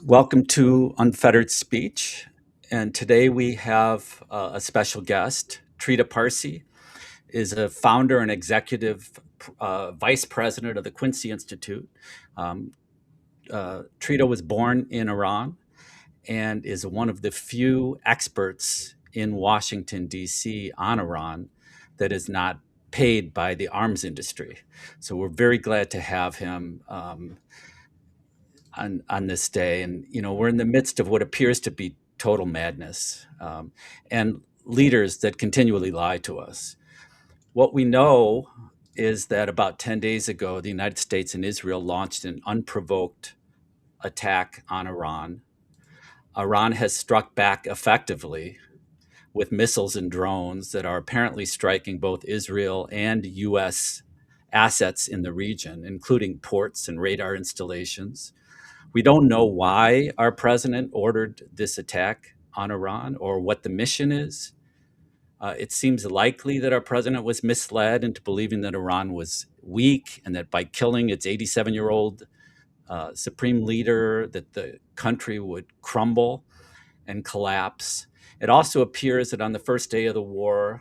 Welcome to Unfettered Speech. And today we have a special guest. Trita Parsi is a founder and executive vice president of the Quincy Institute. Um, Trita was born in Iran and is one of the few experts in Washington, D.C. on Iran that is not paid by the arms industry. So we're very glad to have him on this day. And, we're in the midst of what appears to be total madness and leaders that continually lie to us. What we know is that about 10 days ago, the United States and Israel launched an unprovoked attack on Iran. Iran has struck back effectively with missiles and drones that are apparently striking both Israel and U.S. assets in the region, including ports and radar installations. We don't know why our president ordered this attack on Iran or what the mission is. It seems likely that our president was misled into believing that Iran was weak and that by killing its 87-year-old supreme leader, that the country would crumble and collapse. It also appears that on the first day of the war,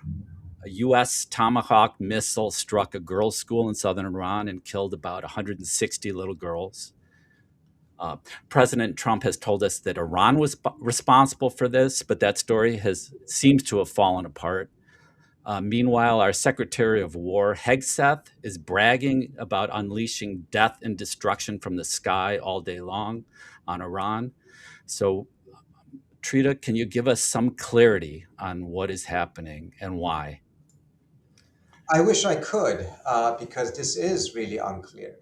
a U.S. Tomahawk missile struck a girls' school in southern Iran and killed about 160 little girls. President Trump has told us that Iran was responsible for this, but that story seems to have fallen apart. Meanwhile, our Secretary of War, Hegseth, is bragging about unleashing death and destruction from the sky all day long on Iran. So, Trita, can you give us some clarity on what is happening and why? I wish I could, because this is really unclear.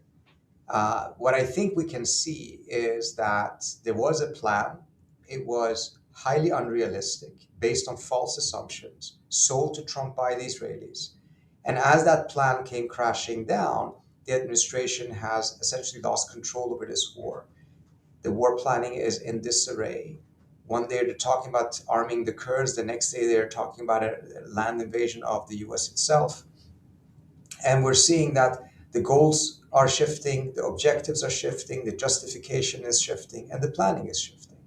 What I think we can see is that there was a plan. It was highly unrealistic, based on false assumptions, sold to Trump by the Israelis. And as that plan came crashing down, the administration has essentially lost control over this war. The war planning is in disarray. One day they're talking about arming the Kurds, the next day they're talking about a land invasion of the US itself. And we're seeing that the goals are shifting, the objectives are shifting, the justification is shifting, and the planning is shifting.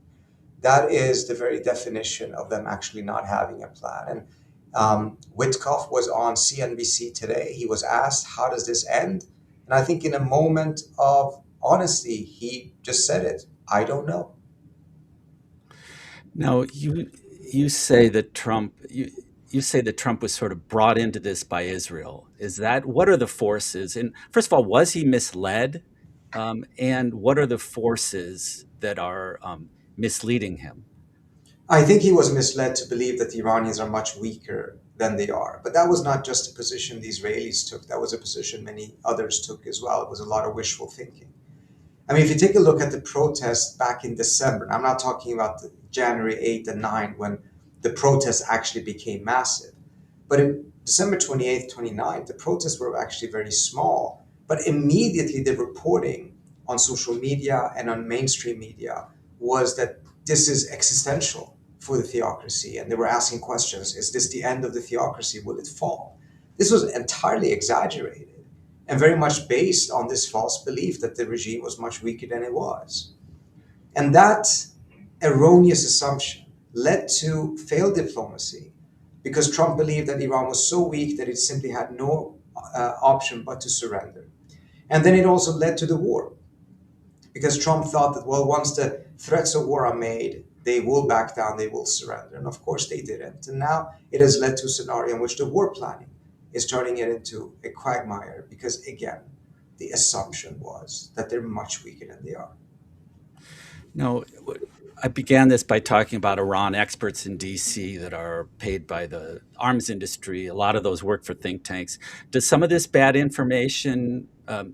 That is the very definition of them actually not having a plan. And Witkoff was on CNBC today. He was asked, how does this end? And I think in a moment of honesty, he just said it. I don't know. Now, you say that Trump was sort of brought into this by Israel. Is that what are the forces? And first of all, was he misled? And what are the forces that are misleading him? I think he was misled to believe that the Iranians are much weaker than they are. But that was not just a position the Israelis took, that was a position many others took as well. It was a lot of wishful thinking. I mean, if you take a look at the protests back in December, and I'm not talking about the January 8th and 9th when the protests actually became massive, but in December 28th, 29th, the protests were actually very small. But immediately the reporting on social media and on mainstream media was that this is existential for the theocracy. And they were asking questions. Is this the end of the theocracy? Will it fall? This was entirely exaggerated and very much based on this false belief that the regime was much weaker than it was. And that erroneous assumption led to failed diplomacy because Trump believed that Iran was so weak that it simply had no option but to surrender. And then it also led to the war because Trump thought that, well, once the threats of war are made, they will back down, they will surrender. And of course they didn't. And now it has led to a scenario in which the war planning is turning it into a quagmire because, again, the assumption was that they're much weaker than they are. No, I began this by talking about Iran experts in DC that are paid by the arms industry. A lot of those work for think tanks. Does some of this bad information uh,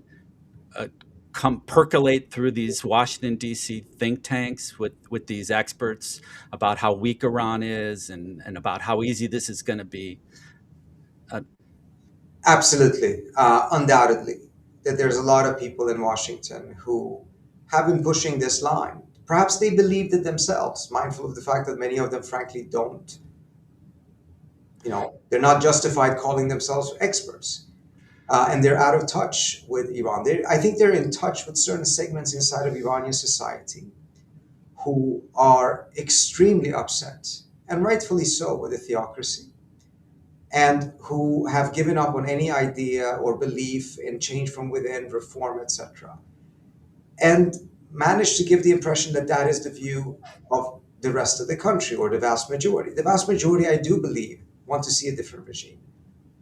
come percolate through these Washington D.C. think tanks with these experts about how weak Iran is and about how easy this is going to be? Uh, Absolutely, undoubtedly, that there's a lot of people in Washington who have been pushing this line. Perhaps they believed it themselves, mindful of the fact that many of them, frankly, don't. They're not justified calling themselves experts. And they're out of touch with Iran. I think they're in touch with certain segments inside of Iranian society who are extremely upset, and rightfully so, with the theocracy, and who have given up on any idea or belief in change from within, reform, etc., and managed to give the impression that that is the view of the rest of the country or the vast majority. The vast majority, I do believe, want to see a different regime.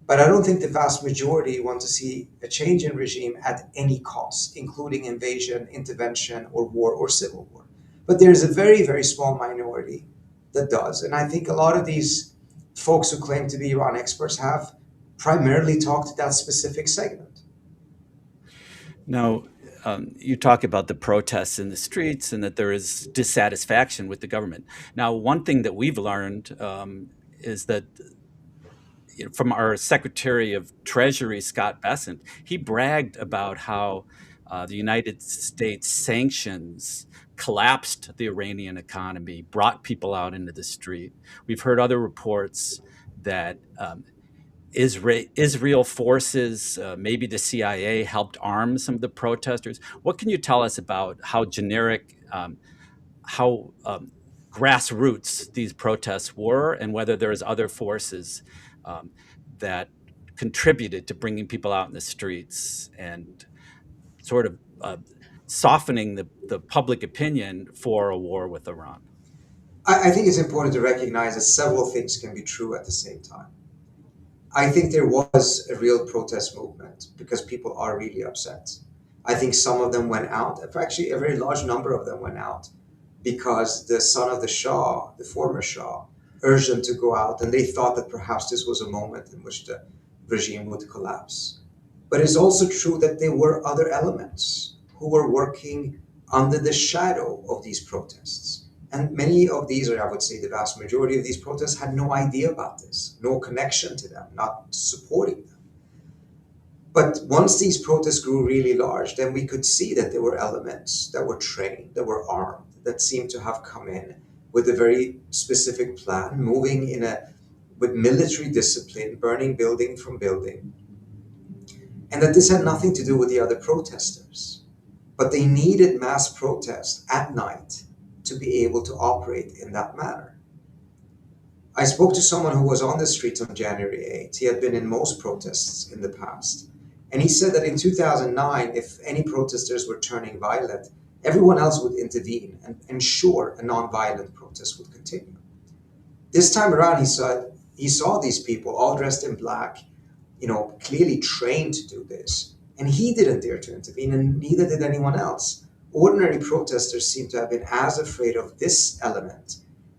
But I don't think the vast majority want to see a change in regime at any cost, including invasion, intervention, or war or civil war. But there's a very, very small minority that does. And I think a lot of these folks who claim to be Iran experts have primarily talked to that specific segment. Now, you talk about the protests in the streets and that there is dissatisfaction with the government. Now, one thing that we've learned is that, from our Secretary of Treasury, Scott Bessent, he bragged about how the United States sanctions collapsed the Iranian economy, brought people out into the street. We've heard other reports that Israel forces, maybe the CIA, helped arm some of the protesters. What can you tell us about how generic, how grassroots these protests were, and whether there's other forces um, that contributed to bringing people out in the streets and sort of softening the public opinion for a war with Iran? I think it's important to recognize that several things can be true at the same time. I think there was a real protest movement because people are really upset. I think some of them went out. Actually, a very large number of them went out because the son of the Shah, the former Shah, urged them to go out, and they thought that perhaps this was a moment in which the regime would collapse. But it's also true that there were other elements who were working under the shadow of these protests. And many of these, or I would say the vast majority of these protests, had no idea about this, no connection to them, not supporting them. But once these protests grew really large, then we could see that there were elements that were trained, that were armed, that seemed to have come in with a very specific plan, moving in a with military discipline, burning building from building, and that this had nothing to do with the other protesters. But they needed mass protest at night to be able to operate in that manner. I spoke to someone who was on the streets on January 8th. He had been in most protests in the past. And he said that in 2009, if any protesters were turning violent, everyone else would intervene and ensure a non-violent protest would continue. This time around, he saw these people all dressed in black, clearly trained to do this. And he didn't dare to intervene, and neither did anyone else. Ordinary protesters seem to have been as afraid of this element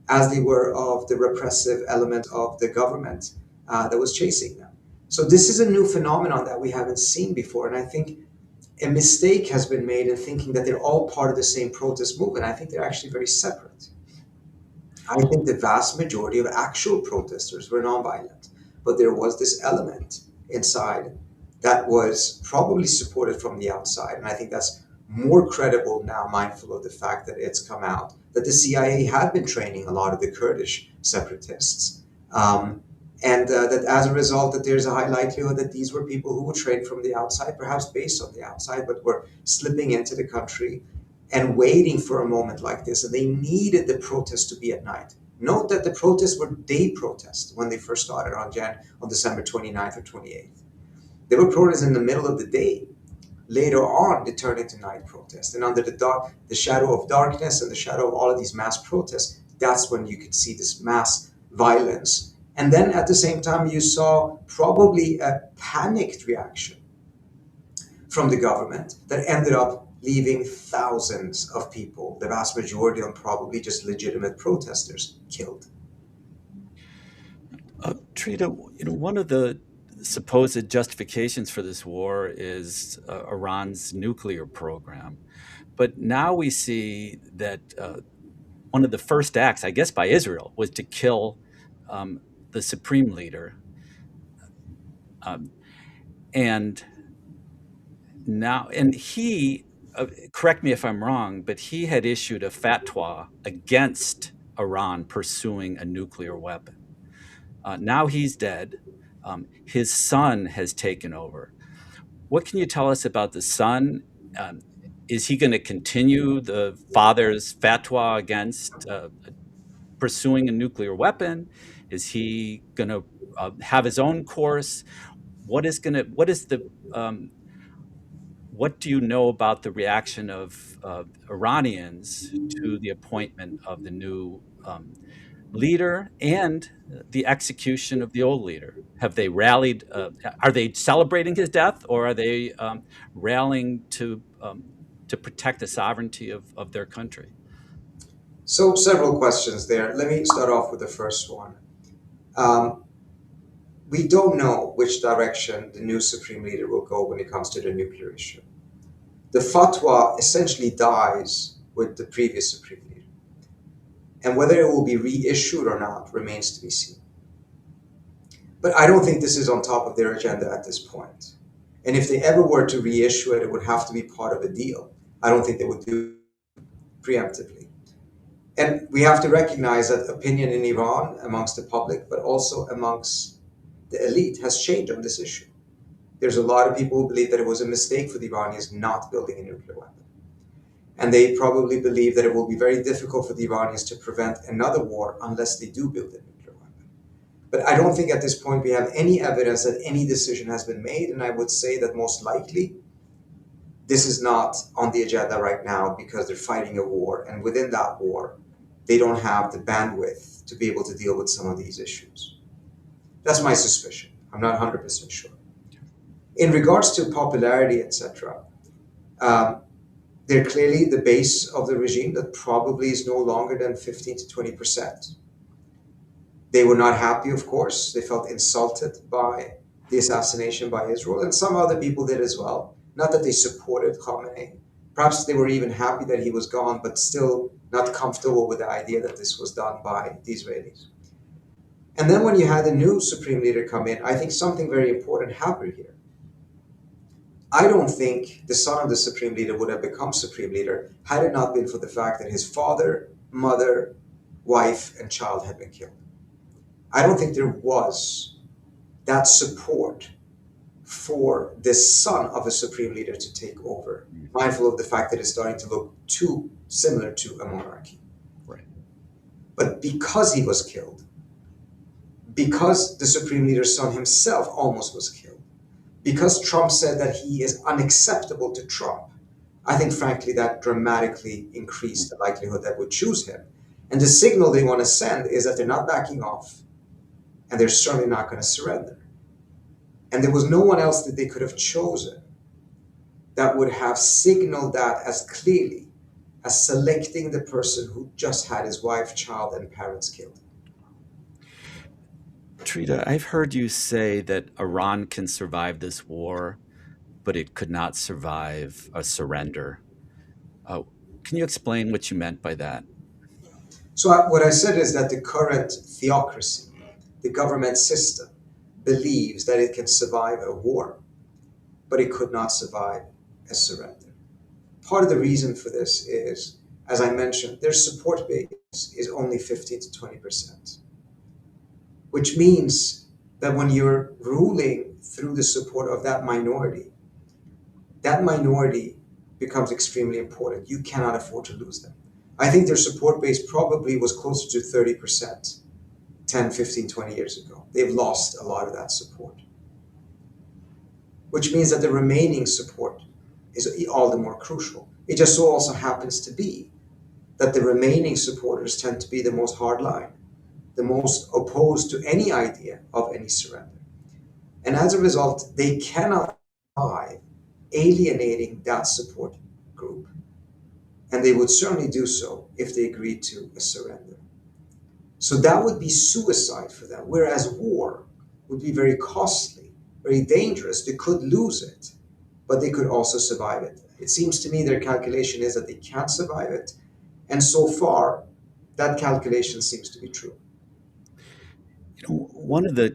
as they were of the repressive element of the government that was chasing them. So this is a new phenomenon that we haven't seen before, and I think a mistake has been made in thinking that they're all part of the same protest movement. I think they're actually very separate. I think the vast majority of actual protesters were nonviolent, but there was this element inside that was probably supported from the outside. And I think that's more credible now, mindful of the fact that it's come out that the CIA had been training a lot of the Kurdish separatists. And that as a result, that there's a high likelihood that these were people who were trained from the outside, perhaps based on the outside, but were slipping into the country and waiting for a moment like this. And they needed the protests to be at night. Note that the protests were day protests when they first started on December 29th or 28th. They were protests in the middle of the day. Later on, they turned into night protests. And under the shadow of darkness and the shadow of all of these mass protests, that's when you could see this mass violence. And then at the same time, you saw probably a panicked reaction from the government that ended up leaving thousands of people, the vast majority of them probably just legitimate protesters, killed. Trita, one of the supposed justifications for this war is Iran's nuclear program. But now we see that one of the first acts, I guess, by Israel was to kill the supreme leader. Um, and he, correct me if I'm wrong, but he had issued a fatwa against Iran pursuing a nuclear weapon. Now he's dead. His son has taken over. What can you tell us about the son? Is he going to continue the father's fatwa against pursuing a nuclear weapon? Is he going to have his own course? What is the um, what do you know about the reaction of Iranians to the appointment of the new leader and the execution of the old leader? Have they rallied? Are they celebrating his death, or are they rallying to protect the sovereignty of their country? So, several questions there. Let me start off with the first one. Um, we don't know which direction the new supreme leader will go when it comes to the nuclear issue. The fatwa essentially dies with the previous supreme leader, and whether it will be reissued or not remains to be seen. But I don't think this is on top of their agenda at this point. And if they ever were to reissue it, it would have to be part of a deal. I don't think they would do it preemptively. And we have to recognize that opinion in Iran amongst the public, but also amongst the elite, has changed on this issue. There's a lot of people who believe that it was a mistake for the Iranians not building a nuclear weapon. And they probably believe that it will be very difficult for the Iranians to prevent another war unless they do build a nuclear weapon. But I don't think at this point we have any evidence that any decision has been made. And I would say that most likely this is not on the agenda right now because they're fighting a war. And within that war, they don't have the bandwidth to be able to deal with some of these issues. That's my suspicion. I'm not 100% sure. In regards to popularity, etc., um, they're clearly the base of the regime that probably is no longer than 15 to 20%. They were not happy, of course. They felt insulted by the assassination by Israel, and some other people did as well. Not that they supported Khamenei. Perhaps they were even happy that he was gone, but still not comfortable with the idea that this was done by the Israelis. And then when you had the new supreme leader come in, I think something very important happened here. I don't think the son of the supreme leader would have become supreme leader had it not been for the fact that his father, mother, wife, and child had been killed. I don't think there was that support for the son of a supreme leader to take over, mindful of the fact that it's starting to look too similar to a monarchy. Right. But because he was killed, because the supreme leader's son himself almost was killed, because Trump said that he is unacceptable to Trump, I think, frankly, that dramatically increased the likelihood that would choose him. And the signal they want to send is that they're not backing off, and they're certainly not going to surrender. And there was no one else that they could have chosen that would have signaled that as clearly as selecting the person who just had his wife, child, and parents killed. Trita, I've heard you say that Iran can survive this war, but it could not survive a surrender. Uh, can you explain what you meant by that? So, what I said is that the current theocracy, the government system, believes that it can survive a war, but it could not survive a surrender. Part of the reason for this is, as I mentioned, their support base is only 15 to 20%, which means that when you're ruling through the support of that minority becomes extremely important. You cannot afford to lose them. I think their support base probably was closer to 30% 10, 15, 20 years ago. They've lost a lot of that support, which means that the remaining support is all the more crucial. It just so also happens to be that the remaining supporters tend to be the most hardline, the most opposed to any idea of any surrender. And as a result, they cannot survive alienating that support group. And they would certainly do so if they agreed to a surrender. So that would be suicide for them, whereas war would be very costly, very dangerous. They could lose it, but they could also survive it. It seems to me their calculation is that they can't survive it. And so far, that calculation seems to be true. One of the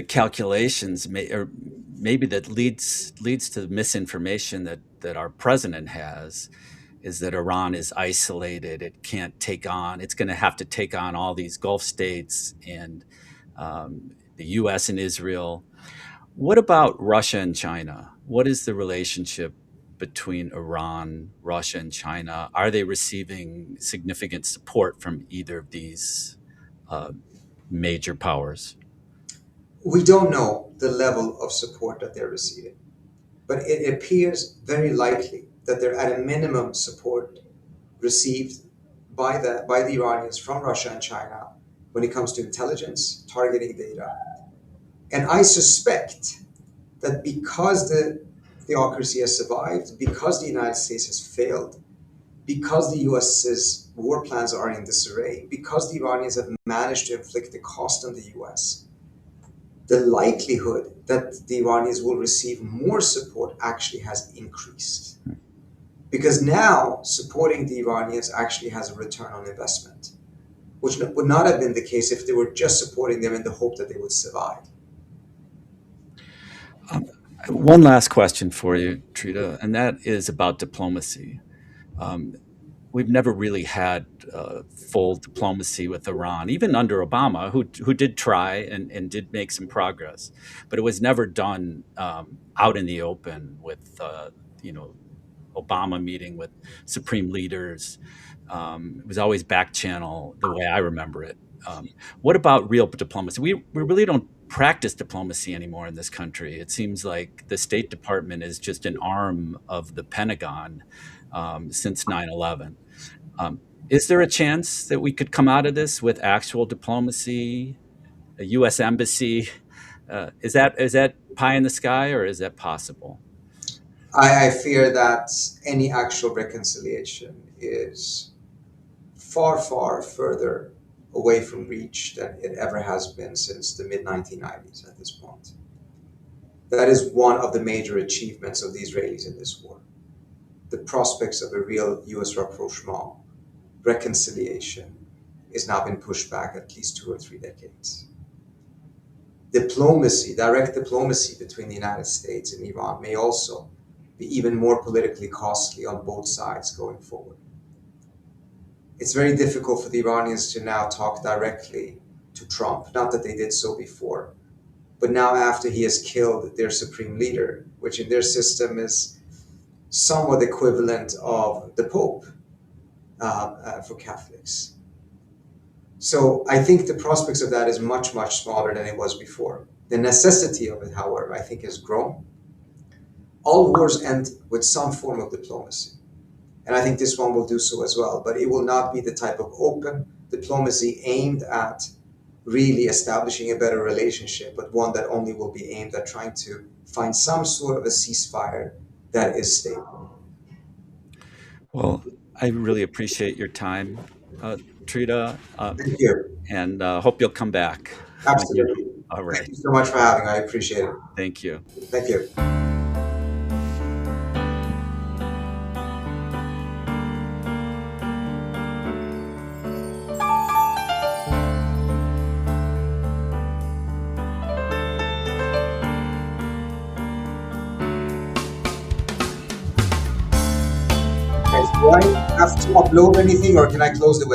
calculations, or maybe that leads to the misinformation that our president has, is that Iran is isolated. It can't take on. It's going to have to take on all these Gulf states and the U.S. and Israel. What about Russia and China? What is the relationship between Iran, Russia, and China? Are they receiving significant support from either of these uh, major powers? We don't know the level of support that they're receiving, but it appears very likely that they're at a minimum support received by the Iranians from Russia and China when it comes to intelligence, targeting data. And I suspect that because the theocracy has survived, because the United States has failed, because the US's war plans are in disarray, because the Iranians have managed to inflict the cost on the US, the likelihood that the Iranians will receive more support actually has increased. Because now supporting the Iranians actually has a return on investment, which would not have been the case if they were just supporting them in the hope that they would survive. One last question for you, Trita, and that is about diplomacy. Um, we've never really had full diplomacy with Iran, even under Obama, who did try and did make some progress, but it was never done out in the open with Obama meeting with supreme leaders. It was always back channel, the way I remember it. What about real diplomacy? We really don't practice diplomacy anymore in this country. It seems like the State Department is just an arm of the Pentagon since 9/11. Is there a chance that we could come out of this with actual diplomacy, a U.S. embassy? Is that pie in the sky, or is that possible? I fear that any actual reconciliation is far, far further away from reach than it ever has been since the mid 1990s at this point. That is one of the major achievements of the Israelis in this war. The prospects of a real US rapprochement, reconciliation, is now been pushed back at least 2 or 3 decades. Diplomacy, direct diplomacy between the United States and Iran may also be even more politically costly on both sides going forward. It's very difficult for the Iranians to now talk directly to Trump, not that they did so before, but now after he has killed their supreme leader, which in their system is somewhat equivalent of the Pope for Catholics. So I think the prospects of that is much, much smaller than it was before. The necessity of it, however, I think has grown. All wars end with some form of diplomacy. And I think this one will do so as well. But it will not be the type of open diplomacy aimed at really establishing a better relationship, but one that only will be aimed at trying to find some sort of a ceasefire that is stable. Well, I really appreciate your time, Trita, Thank you. and hope you'll come back. Absolutely. All Thank right. you so much for having me. I appreciate it. Thank you. Thank you. Okay, so do I have to upload anything or can I close the